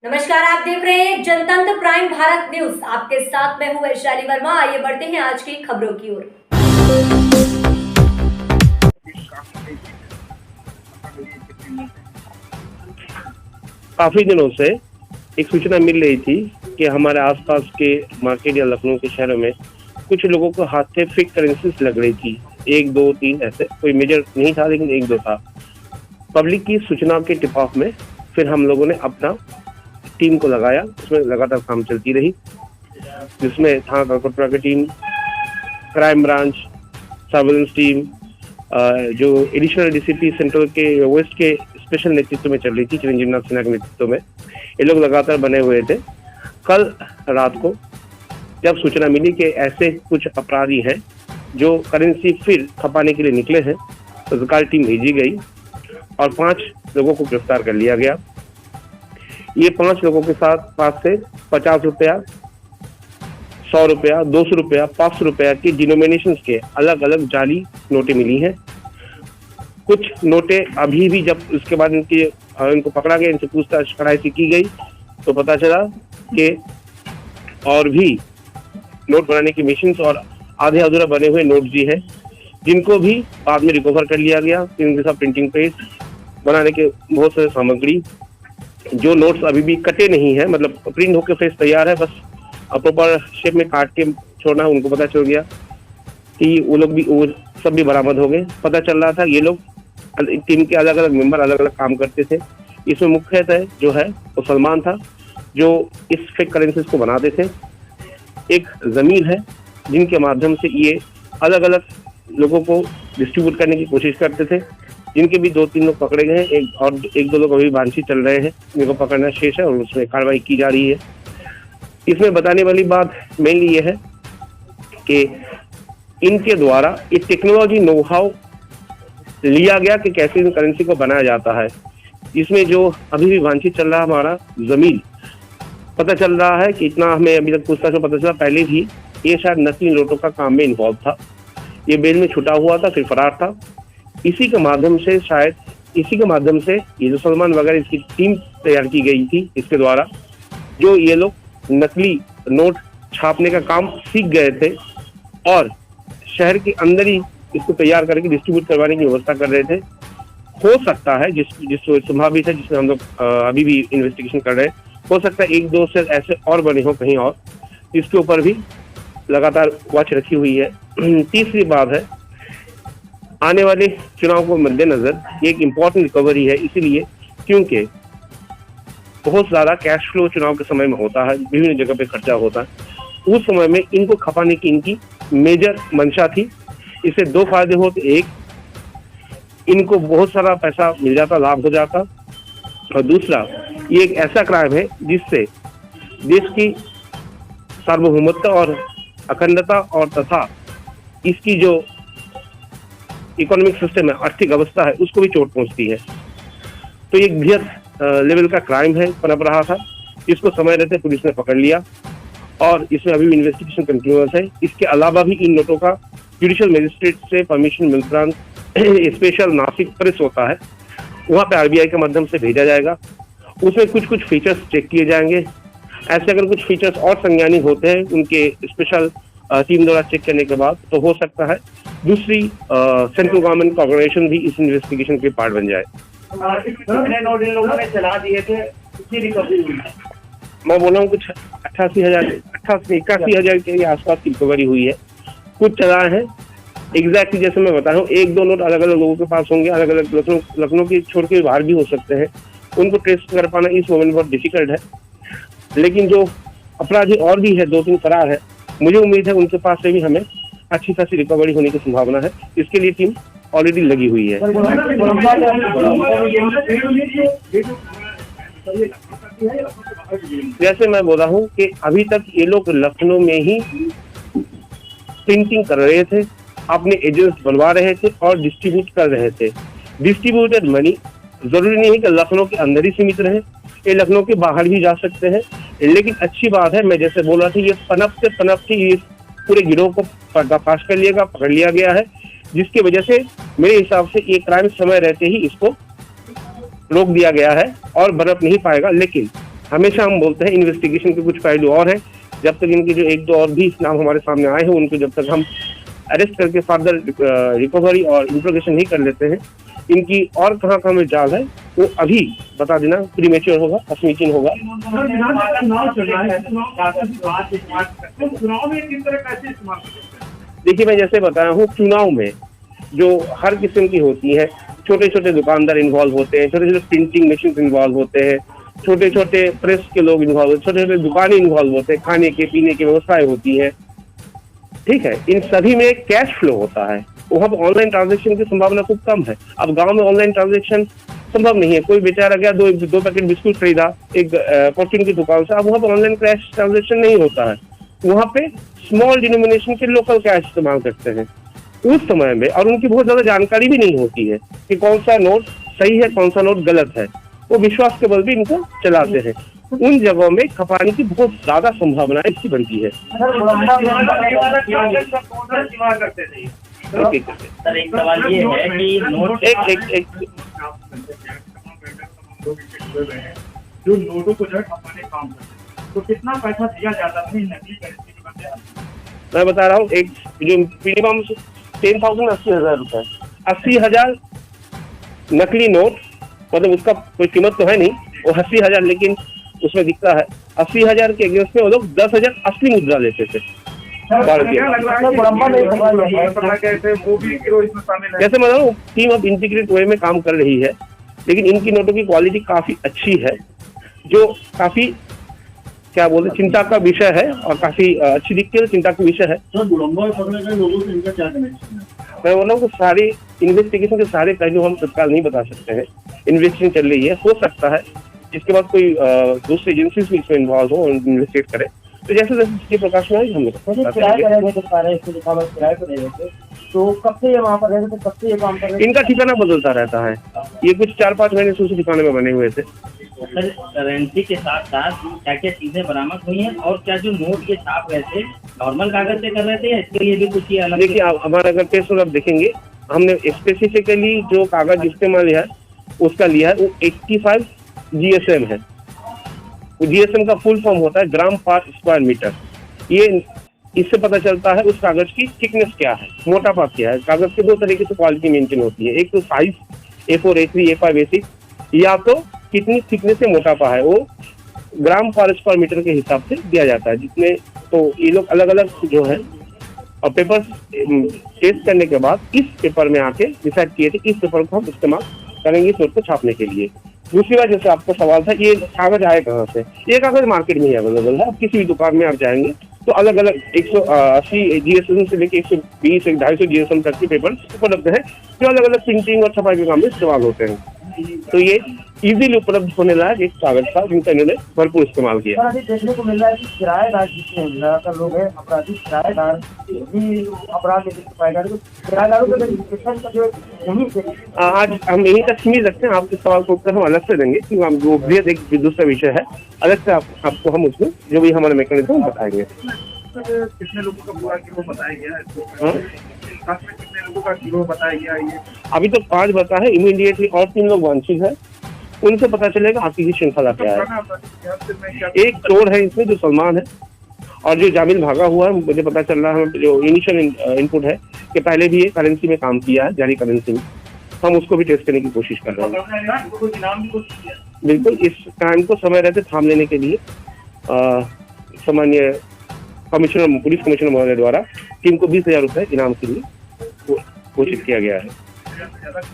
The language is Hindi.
नमस्कार, आप देख रहे हैं जनतंत्र प्राइम भारत न्यूज। आपके साथ मैं हूं वैशाली वर्मा। आइए बढ़ते हैं आज की खबरों की ओर। काफी दिनों से एक सूचना मिल रही थी कि हमारे आसपास के मार्केट या लखनऊ के शहरों में कुछ लोगों को हाथ से फेक करेंसीज लग रही थी। 1, 2, 3 ऐसे कोई मेजर नहीं था, लेकिन 1, 2 था। पब्लिक की सूचना के टिप ऑफ में फिर हम लोगों ने अपना टीम को लगाया। उसमें लगातार काम चलती रही, जिसमें थाना कलकत्ता की team, crime branch, surveillance team, जो एडिशनल डीसीपी सेंट्रल के वेस्ट के स्पेशल नेतृत्व में चल रही थी, चिरंजीव नाथ सिन्हा के नेतृत्व में, ये लोग लगातार बने हुए थे। कल रात को जब सूचना मिली कि ऐसे कुछ अपराधी हैं जो करेंसी फिर खपाने के लिए निकले हैं, तो तत्काल टीम भेजी गई और 5 लोगों को गिरफ्तार कर लिया गया। ये 5 लोगों के साथ पास से 50 रुपया, 100 रुपया, 200 रुपया, 500 रुपया के डिनोमिनेशन के अलग अलग जाली नोटें मिली हैं। कुछ नोटें अभी भी, जब उसके बाद इनको पकड़ा गया, इनसे पूछताछ कड़ाई से की गई, तो पता चला कि और भी नोट बनाने की मशीन्स और आधे अधूरा बने हुए नोट भी हैं, जिनको भी बाद में रिकवर कर लिया गया। इनके साथ प्रिंटिंग प्रेस, बनाने के बहुत सारे सामग्री, जो नोट्स अभी भी कटे नहीं है, मतलब प्रिंट होकर फ्रेश तैयार है, बस प्रॉपर शेप में काट के छोड़ना। उनको पता चल गया कि वो सब भी बरामद हो गए। पता चल रहा था ये लोग टीम के अलग अलग मेंबर अलग अलग काम करते थे। इसमें मुख्यतः जो है वो सलमान था, जो इस फेक करेंसीज को बनाते थे। एक जमीन है जिनके माध्यम से ये अलग अलग लोगों को डिस्ट्रीब्यूट करने की कोशिश करते थे, जिनके भी 2-3 लोग पकड़े गए हैं। एक दो लोग अभी बांछी चल रहे हैं, जिनको पकड़ना शेष है और उसमें कार्रवाई की जा रही है। इसमें बताने वाली बात मेनली ये है कि इनके द्वारा एक टेक्नोलॉजी नो हाउ लिया गया कि कैसे इन करेंसी को बनाया जाता है। इसमें जो अभी भी वांछित चल रहा है हमारा जमीन, पता चल रहा है कि इतना हमें अभी तक पूछताछ में पता चला, पहले भी ये शायद नकली नोटों का काम में इन्वॉल्व था। ये बेल में छुटा हुआ था, फिर फरार था। इसी के माध्यम से ये जो सलमान वगैरह, इसकी टीम तैयार की गई थी इसके द्वारा, जो ये लोग नकली नोट छापने का काम सीख गए थे और शहर के अंदर ही इसको तैयार करके डिस्ट्रीब्यूट करवाने की व्यवस्था कर रहे थे। हो सकता है जिस संभावित है, जिसमें हम लोग अभी भी इन्वेस्टिगेशन कर रहे हैं, हो सकता है 1-2 से ऐसे और बने हो कहीं और, इसके ऊपर भी लगातार वॉच रखी हुई है। तीसरी बात है, आने वाले चुनाव को मद्देनजर एक इम्पोर्टेंट रिकवरी है, इसीलिए क्योंकि बहुत ज्यादा कैश फ्लो चुनाव के समय में होता है, विभिन्न जगह पे खर्चा होता है। उस समय में इनको खपाने की इनकी मेजर मंशा थी। इससे 2 फायदे होते, एक, इनको बहुत सारा पैसा मिल जाता, लाभ हो जाता, और दूसरा, ये एक ऐसा क्राइम है जिससे देश की सार्वभौमत्व और अखंडता और तथा इसकी जो इकोनॉमिक सिस्टम है, आर्थिक अवस्था है, उसको भी चोट पहुंचती है। तो ये बृहद लेवल का क्राइम है, पनप रहा था। इसको समय रहते पुलिस ने पकड़ लिया और इसमें अभी भी इन्वेस्टिगेशन कंटिन्यूअस है। इसके अलावा भी इन नोटों का जुडिशियल मजिस्ट्रेट से परमिशन मिलता, स्पेशल नासिक प्रेस होता है, वहाँ पे आरबीआई के माध्यम से भेजा जाएगा। उसमें कुछ फीचर्स चेक किए जाएंगे। ऐसे अगर कुछ फीचर्स और संज्ञानिक होते हैं उनके स्पेशल टीम द्वारा चेक करने के बाद, तो हो सकता है दूसरी सेंट्रल गवर्नमेंट का ऑर्गेनाइजेशन भी इस इन्वेस्टिगेशन के पार्ट बन जाए। कितने नोट इन लोगों ने चला दिए थे, कितनी रिकवरी हुई? मैं बोल रहा हूँ कुछ 81,000 के आसपास की रिकवरी हुई है। कुछ चलाए हैं एग्जैक्टली, जैसे मैं बता रहा हूँ, 1-2 नोट अलग अलग लोगों के पास होंगे, अलग अलग लखनऊ की छोड़ के बाहर भी हो सकते हैं। उनको ट्रेस कर पाना इस मोमेंट बहुत डिफिकल्ट है, लेकिन जो अपराधी और भी है, 2-3 फरार है, मुझे उम्मीद है उनके पास से भी हमें अच्छी खासी रिकवरी होने की संभावना है। इसके लिए टीम ऑलरेडी लगी हुई है। जैसे मैं बोल रहा हूँ कि अभी तक ये लोग लखनऊ में ही प्रिंटिंग कर रहे थे, अपने एजेंट्स बनवा रहे थे और डिस्ट्रीब्यूट कर रहे थे। डिस्ट्रीब्यूटेड मनी जरूरी नहीं है कि लखनऊ के अंदर ही सीमित रहे, ये लखनऊ के बाहर भी जा सकते हैं। लेकिन अच्छी बात है, मैं जैसे बोल रहा था, ये पनप से ये पूरे गिरोह को पर्दाफाश कर लिएगा, पकड़ लिया गया है, जिसकी वजह से मेरे हिसाब से ये क्राइम समय रहते ही इसको रोक दिया गया है और बरप नहीं पाएगा। लेकिन हमेशा हम बोलते हैं इन्वेस्टिगेशन के कुछ पहलू और हैं। जब तक इनके जो एक दो और भी नाम हमारे सामने आए हैं उनको जब तक हम अरेस्ट करके फर्दर रिकवरी और इंट्रोगेशन नहीं कर लेते हैं, इनकी और कहाँ में जाल है वो अभी बता देना प्रीमेच्योर होगा, असमीचीन होगा। देखिए, मैं जैसे बताया हूँ, चुनाव में जो हर किस्म की होती है, छोटे छोटे दुकानदार इन्वॉल्व होते हैं, छोटे छोटे प्रिंटिंग मशीन इन्वॉल्व होते हैं, छोटे छोटे प्रेस के लोग इन्वॉल्व होते हैं, छोटे छोटे दुकानें इन्वॉल्व होते हैं, खाने के पीने के व्यवसाय होती है, ठीक है। इन सभी में कैश फ्लो होता है, वहाँ पर ऑनलाइन ट्रांजैक्शन की संभावना खूब कम है। अब गांव में ऑनलाइन ट्रांजैक्शन संभव नहीं है। कोई बेचारा गया दो पैकेट बिस्कुट खरीदा एक फॉर्च्यून की दुकान से, अब वहाँ पर ऑनलाइन कैश ट्रांजैक्शन नहीं होता है। वहाँ पे स्मॉल डिनोमिनेशन के लोकल कैश इस्तेमाल करते हैं उस समय में, और उनकी बहुत ज्यादा जानकारी भी नहीं होती है कि कौन सा नोट सही है, कौन सा नोट गलत है। वो विश्वास के बल भी इनको चलाते हैं। उन जगहों में खपाने की बहुत ज्यादा संभावना इसकी बनती है। सर, एक सवाल ये है कि नोट एक जो नोटों को जो है खपाने काम करते हैं, तो कितना पैसा दिया जाता है नकली करेंसी के बदले? मैं बता रहा हूँ, एक जो मिनिमम 10,000 80,000 रुपए, 80,000 नकली नोट, मतलब उसका कोई कीमत तो है नहीं, वो 80,000 लेकिन उसमें दिखता है 80,000 के अगेंस्ट में वो लोग 10,000 असली मुद्रा लेते थे। जैसे मतलब टीम अब इंटीग्रेट वे में काम कर रही है, लेकिन इनकी नोटों की क्वालिटी काफी अच्छी है, जो काफी क्या बोलते चिंता का विषय है और काफी अच्छी दिखती है, चिंता का विषय है। मैं बोल रहा हूँ सारी इन्वेस्टिगेशन के सारे पहलू हम तत्काल नहीं बता सकते हैं। इन्वेस्टिगेशन चल रही है, हो सकता है इसके बाद कोई दूसरी एजेंसीज भी इसमें इन्वॉल्व हो और इन्वेस्टिगेट करे, तो जैसे जैसे इसके प्रकाश में आएगी हम तो कब से ये वहाँ पर रहते थे, कब से ये काम कर रहे थे? इनका ठिकाना बदलता रहता है। ये कुछ 4-5 महीने से उसी ठिकाने में बने हुए थे। सर, करेंसी के साथ साथ क्या क्या चीजें बरामद हुई हैं, और क्या जो नोट ये छाप रहे थे नॉर्मल कागज से कर रहे थे या इसके लिए भी कुछ ही अलग? देखिए, हमारा अगर केस आप देखेंगे, हमने स्पेसिफिकली जो कागज इस्तेमाल लिया है उसका लिया है, वो 85 GSM है। GSM का फुल फॉर्म होता है ग्राम पर स्क्वायर मीटर। ये इससे पता चलता है उस कागज की थिकनेस क्या है, मोटापा क्या है। कागज के दो तरीके से क्वालिटी मेंटेन होती है, एक तो size A4, A3, A5, A6, या तो कितनी थिकनेस से मोटापा है, वो ग्राम पर स्क्वायर मीटर के हिसाब से दिया जाता है। जितने तो ये लोग अलग अलग जो है और पेपर टेस्ट करने के बाद इस पेपर में आके डिसाइड किए थे इस पेपर को हम इस्तेमाल करेंगे इस नोट को छापने के लिए। दूसरी बात, जैसे आपका सवाल था ये कागज आए कहाँ से, ये कागज मार्केट में ही अवेलेबल है। आप किसी भी दुकान में आप जाएंगे तो अलग अलग 180 GSM से लेकर 120 250 GSM तक के पेपर उपलब्ध है, जो अलग अलग प्रिंटिंग और छपाई के काम में इस्तेमाल होते हैं। तो ये इजीली उपलब्ध होने लायक एक कागज था जिनका इन्होंने भरपूर इस्तेमाल किया। अभी देखने को मिल रहा है कि किराएदार जितने ज्यादातर लोग हैं अपराधी, किराएदार भी अपराध किराएदारों के रजिस्ट्रेशन का जो आज हम यहीं तक सीमित रखते हैं। आपके सवाल को उत्तर हम अलग से देंगे, क्योंकि हम वो भी एक दूसरा विषय है, अलग से आपको हम उसमें जो भी हमारा मैकेनिज्म बताएंगे। कितने लोगों का पूरा गिरोह बताया गया है? कितने लोगों का गिरोह बताया गया ये? अभी तो 5 बता है, इमीडिएटली और 3 लोग वांछित है, उनसे पता चलेगा आपकी की श्रृंखला क्या है। एक चोर है इसमें जो सलमान है, और जो जामिल भागा हुआ है मुझे पता चल रहा है, जो इनिशियल इनपुट है कि पहले भी ये करेंसी में काम किया है, जारी करेंसी में, हम उसको भी टेस्ट करने की कोशिश कर रहे हैं। बिल्कुल, इस क्राइम को समय रहते थाम लेने के लिए सामान्य कमिश्नर, पुलिस कमिश्नर महोदय द्वारा टीम को 20,000 रुपए इनाम के लिए घोषित किया गया है।